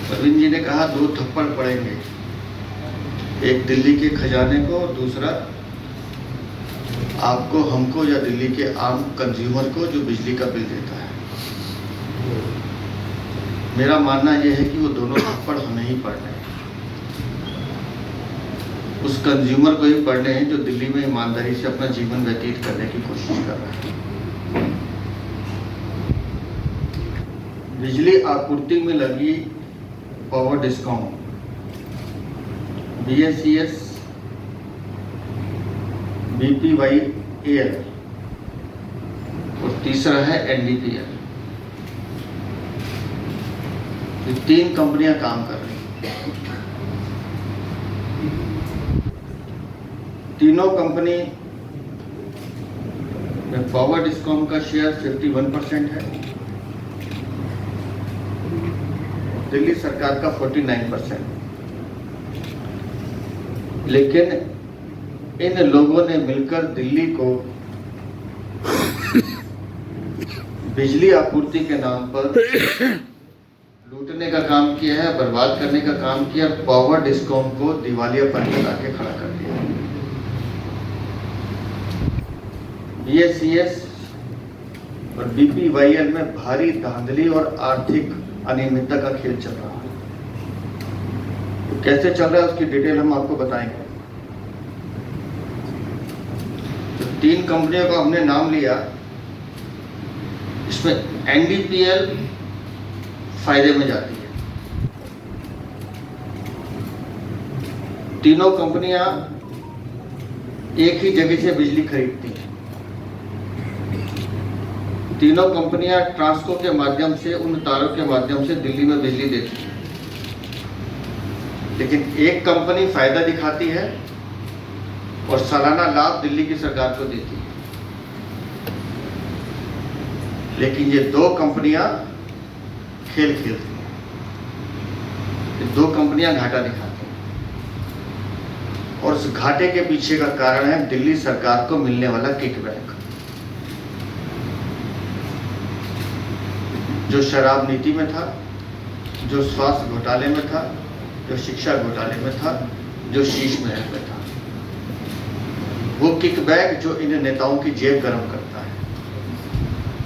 अरविंद जी ने कहा 2 थप्पड़ पड़ेंगे, एक दिल्ली के खजाने को और दूसरा आपको, हमको या दिल्ली के आम कंज्यूमर को जो बिजली का बिल देता है। मेरा मानना यह है कि वो दोनों थप्पड़ हमें ही पड़ने हैं, उस कंज्यूमर को ही पड़ने हैं जो दिल्ली में ईमानदारी से अपना जीवन व्यतीत करने की कोशिश कर रहा है। बिजली आपूर्ति में लगी पावर डिस्कॉम, BSES, BPYEL और तीसरा है NDPL। ये 3 कंपनियां काम कर रही हैं। तीनों कंपनी में पावर डिस्कॉम का शेयर 51% है, दिल्ली सरकार का 49%। लेकिन इन लोगों ने मिलकर दिल्ली को बिजली आपूर्ति के नाम पर लूटने का काम किया है, बर्बाद करने का काम किया, पावर डिस्कॉम को दिवालियापन में लाके खड़ा कर दिया। BSES और BPYL में भारी धांधली और आर्थिक अनियमितता का खेल चल रहा है। तो कैसे चल रहा है उसकी डिटेल हम आपको बताएंगे। तो 3 कंपनियों का हमने नाम लिया, इसमें NDPL फायदे में जाती है। तीनों कंपनियां एक ही जगह से बिजली खरीदती हैं। तीनों कंपनियां ट्रांसको के माध्यम से, उन तारों के माध्यम से दिल्ली में बिजली देती हैं। लेकिन एक कंपनी फायदा दिखाती है और सालाना लाभ दिल्ली की सरकार को देती है। लेकिन ये 2 कंपनियां खेल खेलती हैं, ये 2 कंपनियां घाटा दिखाती हैं और उस घाटे के पीछे का कारण है दिल्ली सरकार को मिलने वाला किकबैक। जो शराब नीति में था, जो स्वास्थ्य घोटाले में था, जो शिक्षा घोटाले में था, जो शीश महल में था, वो किकबैक जो इन नेताओं की जेब गर्म करता है,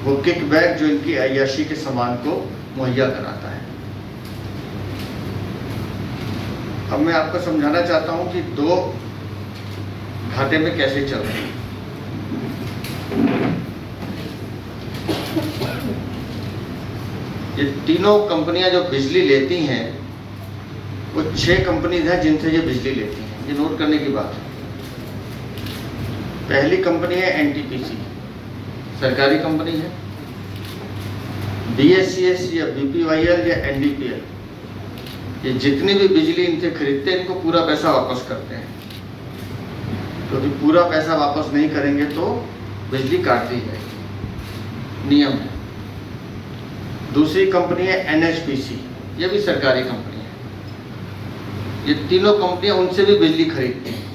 वो किकबैक जो इनकी अय्याशी के सामान को मुहैया कराता है। अब मैं आपको समझाना चाहता हूं कि 2 घाटे में कैसे चल रहे हैं। ये तीनों कंपनियां जो बिजली लेती हैं वो 6 कंपनीज हैं जिनसे ये बिजली लेती हैं। ये नोट करने की बात है। पहली कंपनी है NTPC, सरकारी कंपनी है। BSES या BPYL या NDPL, ये जितनी भी बिजली इनसे खरीदते हैं इनको पूरा पैसा वापस करते हैं, क्योंकि पूरा पैसा वापस नहीं करेंगे तो बिजली काट दी जाएगी, नियम है। दूसरी कंपनी है NHPC, ये भी सरकारी कंपनी है। ये तीनों कंपनियां उनसे भी बिजली खरीदती हैं,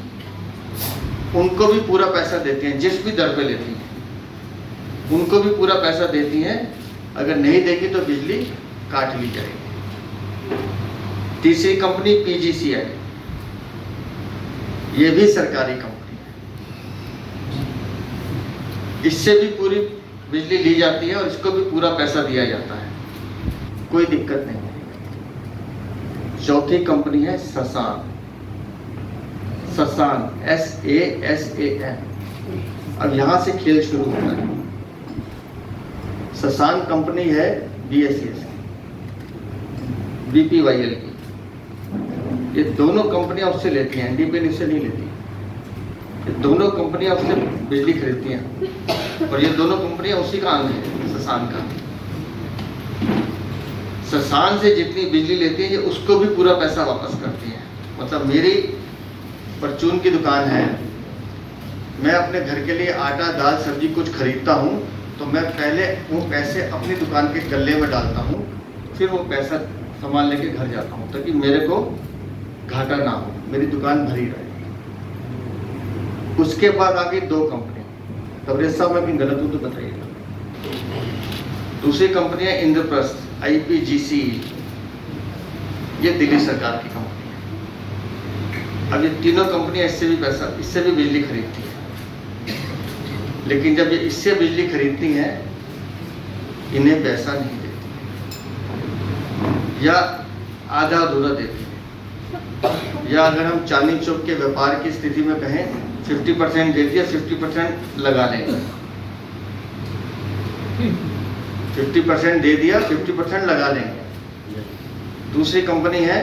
उनको भी पूरा पैसा देती हैं, जिस भी दर पे लेती हैं उनको भी पूरा पैसा देती हैं। अगर नहीं देगी तो बिजली काट ली जाएगी। तीसरी कंपनी PGCIL, ये भी सरकारी कंपनी है, इससे भी पूरी बिजली ली जाती है और इसको भी पूरा पैसा दिया जाता है, कोई दिक्कत नहीं है। चौथी कंपनी है ससान, SASAN। अब यहां से खेल शुरू होता है। ससान कंपनी है BSES की, BPYL की। ये दोनों कंपनियां उससे लेती हैं, NDPL इससे नहीं लेती। ये दोनों कंपनियां उससे बिजली खरीदती हैं और ये दोनों कंपनियां उसी का अंग है, ससान का। ससान से जितनी बिजली लेती है ये उसको भी पूरा पैसा वापस करती है। मतलब मेरी परचून की दुकान है, मैं अपने घर के लिए आटा, दाल, सब्जी कुछ खरीदता हूँ तो मैं पहले वो पैसे अपनी दुकान के गल्ले में डालता हूँ, फिर वो पैसा सामान लेके घर जाता हूँ ताकि मेरे को घाटा ना हो, मेरी दुकान भरी रहे। उसके बाद आगे 2 कंपनी, तब साहब मैं कहीं गलत हूँ तो बताइएगा। दूसरी कंपनी है इंद्रप्रस्थ, IPGC। ये दिल्ली सरकार की कंपनी है। अब ये तीनों कंपनियां इससे भी बिजली खरीदती है, लेकिन जब ये इससे बिजली खरीदती हैं, इन्हें पैसा नहीं देती या आधा अधूरा देती है, या अगर हम चांदनी चौक के व्यापार की स्थिति में कहें 50% दे दिया, 50% लगा लेंगे। 50% दे दिया, 50% लगा लेंगे। दूसरी कंपनी है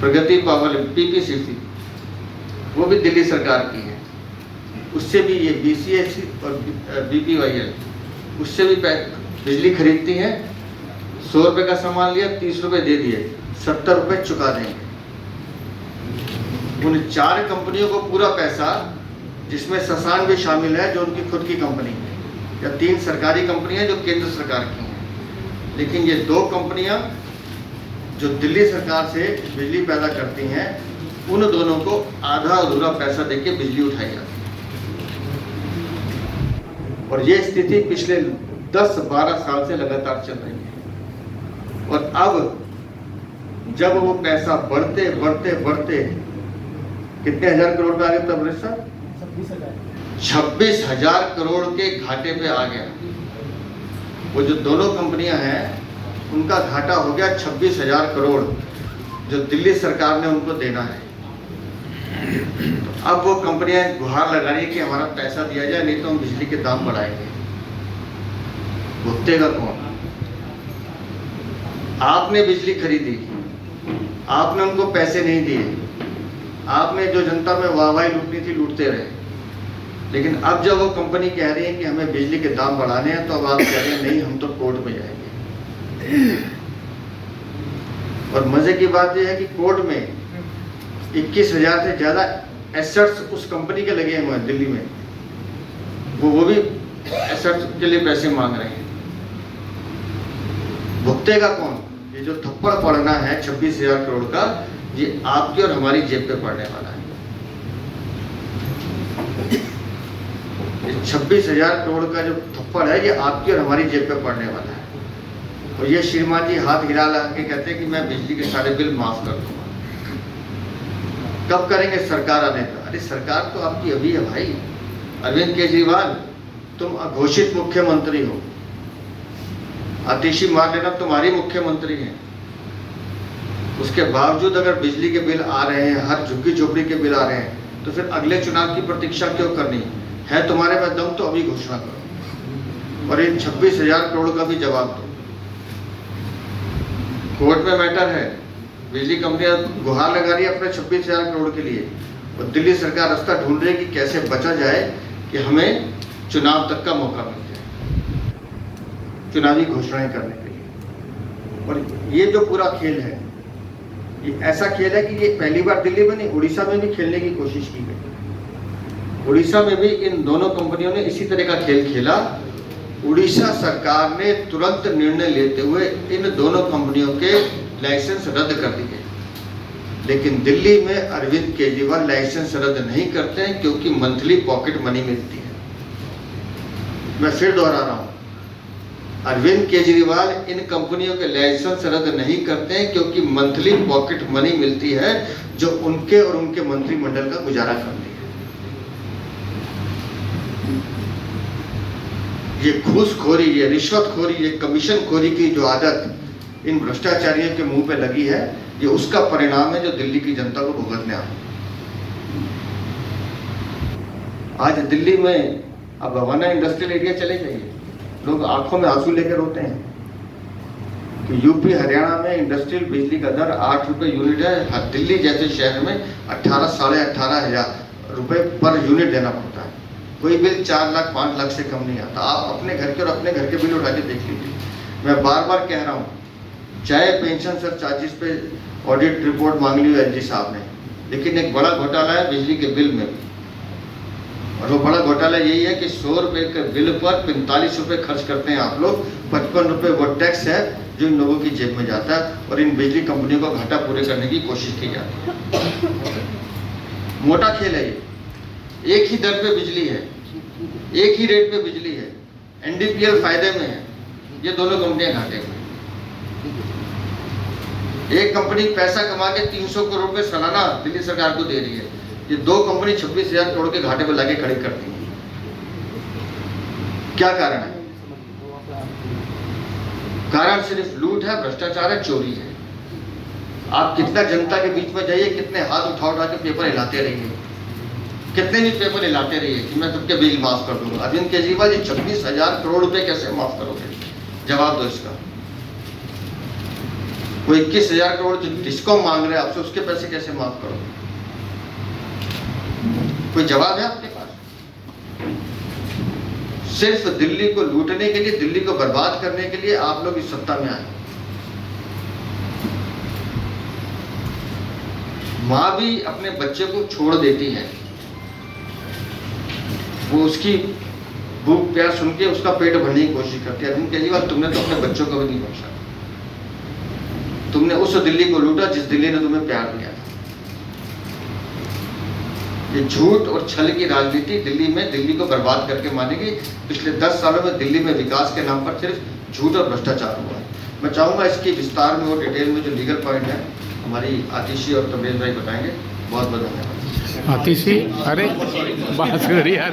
प्रगति पावर, PPCC, वो भी दिल्ली सरकार की है। उससे भी ये BCSC और BPYL उससे भी बिजली खरीदती हैं। 100 रुपये का सामान लिया, 30 रुपये दे दिए, 70 रुपये चुका देंगे। उन 4 कंपनियों को पूरा पैसा, जिसमें ससान भी शामिल है जो उनकी खुद की कंपनी है, या 3 सरकारी कंपनियां जो केंद्र सरकार की हैं, लेकिन ये 2 कंपनियां जो दिल्ली सरकार से बिजली पैदा करती हैं, उन दोनों को आधा अधूरा पैसा देके बिजली उठाई जाती है। और ये स्थिति पिछले 10-12 साल से लगातार चल रही है। और अब जब वो पैसा बढ़ते कितने हजार करोड़ पे आ गया तब सर? 26,000 करोड़ के घाटे पे आ गया। वो जो दोनों कंपनियां हैं उनका घाटा हो गया 26,000 करोड़, जो दिल्ली सरकार ने उनको देना है। तो अब वो कंपनियां गुहार लगा रही है कि हमारा पैसा दिया जाए, नहीं तो हम बिजली के दाम बढ़ाएंगे। भुगतेगा कौन? आपने बिजली खरीदी, आपने उनको पैसे नहीं दिए, आपने जो जनता में वाहवाही लूटनी थी लूटते रहे। लेकिन अब जब वो कंपनी कह रही है कि हमें बिजली के दाम बढ़ाने हैं, तो अब आप कह रहे हैं नहीं, हम तो कोर्ट में जाएंगे। और मजे की बात यह है कि कोर्ट में 21,000 से ज्यादा एसेट्स उस कंपनी के लगे हुए हैं दिल्ली में, वो भी एसेट्स के लिए पैसे मांग रहे हैं। भुगतेगा कौन? ये जो थप्पड़ पड़ना है 26,000 करोड़ का, ये आपकी और हमारी जेब पे पड़ने वाला है। 26,000 करोड़ का जो थप्पड़ है, ये आपकी और हमारी जेब पे पड़ने वाला है। और ये श्रीमान जी हाथ हिला ला के कहते हैं कि मैं बिजली के सारे बिल माफ कर दूंगा। कब करेंगे सरकार आने पर? अरे सरकार तो आपकी अभी है भाई। अरविंद केजरीवाल, तुम अघोषित मुख्यमंत्री हो, आतिशी मार लेना तुम्हारी मुख्यमंत्री हैं। उसके बावजूद अगर बिजली के बिल आ रहे हैं, हर झुग्गी झोपड़ी के बिल आ रहे हैं, तो फिर अगले चुनाव की प्रतीक्षा क्यों करनी है? तुम्हारे पास दम तो अभी घोषणा करो और इन 26,000 करोड़ का भी जवाब दो। कोर्ट में मैटर है, बिजली कंपनियां गुहार लगा रही है अपने 26,000 करोड़ के लिए, और दिल्ली सरकार रास्ता ढूंढ रही है कि कैसे बचा जाए कि हमें चुनाव तक का मौका मिल जाए, चुनावी घोषणाएं करने के लिए। और ये जो पूरा खेल है, ये ऐसा खेल है कि ये पहली बार दिल्ली में नहीं, उड़ीसा में भी खेलने की कोशिश की गई। उड़ीसा में भी इन दोनों कंपनियों ने इसी तरह का खेल खेला। उड़ीसा सरकार ने तुरंत निर्णय लेते हुए इन दोनों कंपनियों के लाइसेंस रद्द कर दिए। लेकिन दिल्ली में अरविंद केजरीवाल लाइसेंस रद्द नहीं करते हैं, क्योंकि मंथली पॉकेट मनी मिलती है। मैं फिर दोहरा रहा हूं, अरविंद केजरीवाल इन कंपनियों के लाइसेंस रद्द नहीं करते हैं, क्योंकि मंथली पॉकेट मनी मिलती है, जो उनके और उनके मंत्रिमंडल का गुजारा करती है। ये घूसखोरी, ये रिश्वतखोरी, ये कमीशनखोरी की जो आदत इन भ्रष्टाचारियों के मुंह पे लगी है, ये उसका परिणाम है जो दिल्ली की जनता को भुगतने आ रहा है। आज दिल्ली में अब भवाना इंडस्ट्रियल एरिया चले जाइए, लोग आंखों में आंसू लेकर रोते हैं कि यूपी हरियाणा में इंडस्ट्रियल बिजली का दर 8 रुपये यूनिट है। दिल्ली जैसे शहर में 18 साढ़े 18,000 रुपये पर यूनिट देना पड़ता है। कोई बिल 4 लाख 5 लाख से कम नहीं आता। आप अपने घर के और अपने घर के बिल उठा के देख लीजिए। मैं बार बार कह रहा हूँ, चाहे पेंशन सर चार्जेस पे ऑडिट रिपोर्ट मांग ली एलजी साहब ने, लेकिन एक बड़ा घोटाला है बिजली के बिल में भी। और वो बड़ा घोटाला यही है कि 100 रुपये के बिल पर 45 रुपये खर्च करते हैं आप लोग, 55 रुपये वो टैक्स है जो इन लोगों की जेब में जाता है, और इन बिजली कंपनियों को घाटा पूरे करने की कोशिश की जाती है। मोटा खेल है ये। एक ही दर पे बिजली है, एक ही रेट पे बिजली है, एनडीपीएल फायदे में है, ये दोनों कंपनियां घाटे में। एक कंपनी पैसा कमा के 300 करोड़ रुपए सालाना दिल्ली सरकार को दे रही है, ये दो कंपनी 26,000 करोड़ के घाटे पर लाके खड़ी करती है। क्या कारण है? कारण सिर्फ लूट है, भ्रष्टाचार है, चोरी है। आप कितना जनता के बीच में जाइए, कितने हाथ उठा उठा के पेपर हिलाते रहिए, कितने भी पेपर हिलाते रहिए कि मैं सबके बिल माफ कर दूंगा। अरविंद केजरीवाल जी 26,000 करोड़ रुपए कैसे माफ करोगे? जवाब दो इसका। वो 21,000 करोड़ जो डिस्कॉम मांग रहे हैं आपसे, उसके पैसे कैसे माफ करोगे? कोई जवाब है आपके पास? सिर्फ दिल्ली को लूटने के लिए, दिल्ली को बर्बाद करने के लिए आप लोग इस सत्ता में आए। मां भी अपने बच्चे को छोड़ देती है, वो उसकी भूख प्यास सुन के उसका पेट भरने की कोशिश करती है। अरविंद केजरीवाल, तुमने तो अपने बच्चों को भी नहीं बख्शा। तुमने उस दिल्ली को लूटा जिस दिल्ली ने तुम्हें प्यार दिया था। ये झूठ और छल की राजनीति दिल्ली में दिल्ली को बर्बाद करके मानेगी। पिछले 10 सालों में दिल्ली में विकास के नाम पर सिर्फ झूठ और भ्रष्टाचार हुआ है। मैं चाहूंगा इसकी विस्तार में और डिटेल में जो लीगल पॉइंट है हमारी आतिशी और तबरेज भाई बताएंगे। बहुत बहुत धन्यवाद। आतिशी, अरे बात करिए, अरे